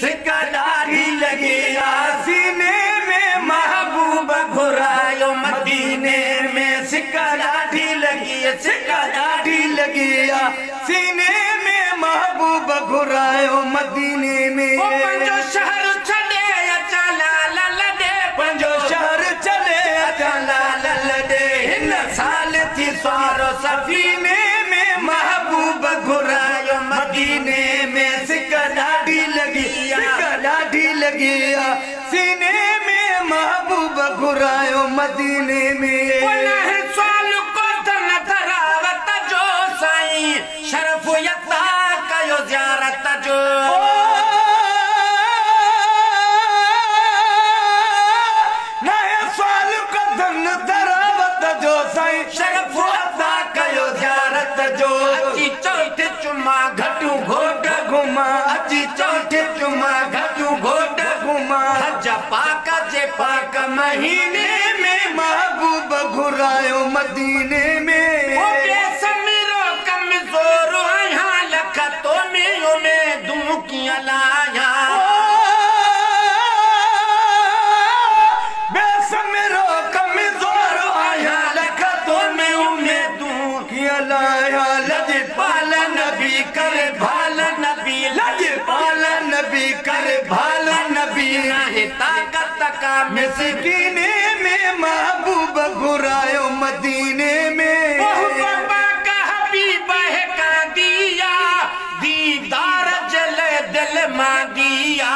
सिक्का ॾाढी लगी सीने में महबूब घुरायो मदीने में सिक्का ॾाढी लगी सिक्का ॾाढी लगी सीने में महबूब घुरायो मदीने में पंजो शहर छॾे अचा लाल लॾे पंजो शहर छॾे अचा लाल लॾे हिन साल थी सवारो सफ़ीने में महबूब घुरायो मदीने में सिक्का ॾाढी लगी सिक्का ॾाढी लगी सीने में महबूब घुरायो मदीने में शरफ यता कयो ज़ियारत जो नया साल कदम तरावत जो साईं शरफ यता कयो ज़ियारत जो अची चौथ चुमा घटू घोट घुमा अची चौथ चुमा घटू घोट घुमा हज पाक जे पाक महीने में महबूब घुरायो मदीने में ताकत का मिस्कीने में महबूब घुरायो मदीने में बाबा का हबीब है का दिया दीदार जले दिल मां दिया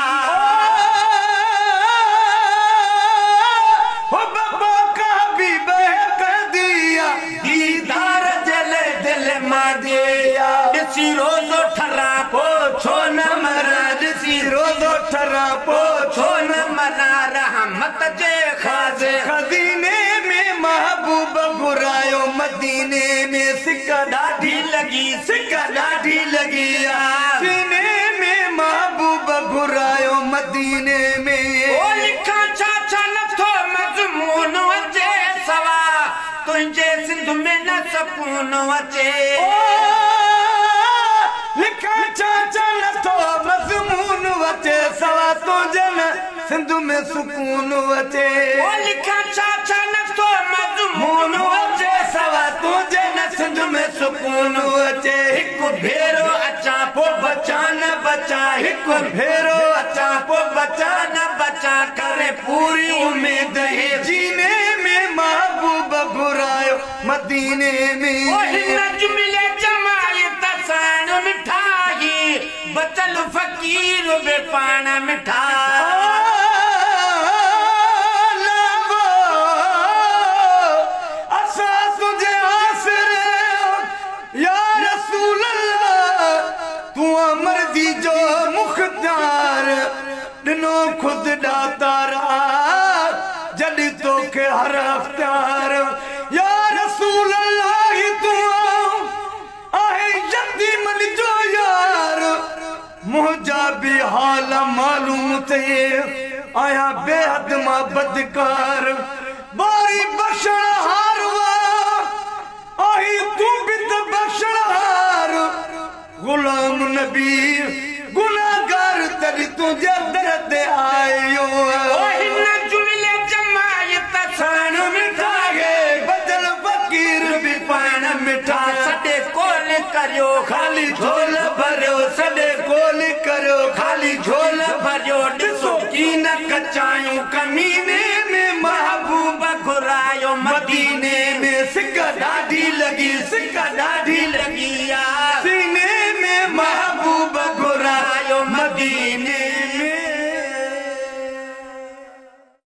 बाबा का हबीब है का दिया दीदार जले दिल मां दिया ॾिसी रोज़ो ठरा पो छो न मरा ॾिसी रोज़ो ठरा पो छो न मना रहमत जे खाजे खदीने में महबूब घुरायो मदीने में सिक्का ॾाढी लगी सिक्का ॾाढी लगी सीने में महबूब घुरायो मदीने में ओ लिखा छा नथो मज़मून अचे सवा तुंहिंजे सिंध में न सुकून अचे लिखा छा नथो मज़मून अचे सवा तुंहिंजे न सिंध में सुकून अचे लिखा छा नथो मज़मून अचे सवा तुंहिंजे न सिंध में सुकून अचे हिकु भेरो अचा पोइ बचा न बचा हिकु भेरो अचा पोइ बचा न बचा करे पूरी उम्मीद है जीने में महबूब घुरायो मदीने में मिले जमायत साण मिठाई बचल फकीर बे पाण मिठाई खुद दातारा जॾहिं तोखे हर अख़्तियार या रसूल अल्लाह तू आहे यतीम जो यार मुंहिंजा बि हाल मालूम थिए आया बेहद मां बदकार बारी बख़्शण हार आई तू बि त बख़्शण हार गुलाम नबी गुनाहगार तॾहिं तुंहिंजे दर ते आयो हिन जुमिले जमायत साण मिठाई बदल फ़कीर बि पाण मिठा सॾे कोल करियो ख़ाली झोल भरियो सॾे कोल करियो ख़ाली झोल भरियो ॾिसो कीन कचायूं कमीने में महबूब घुरायो मदीने में सिक्का ॾाढी लगी सिक्का ॾाढी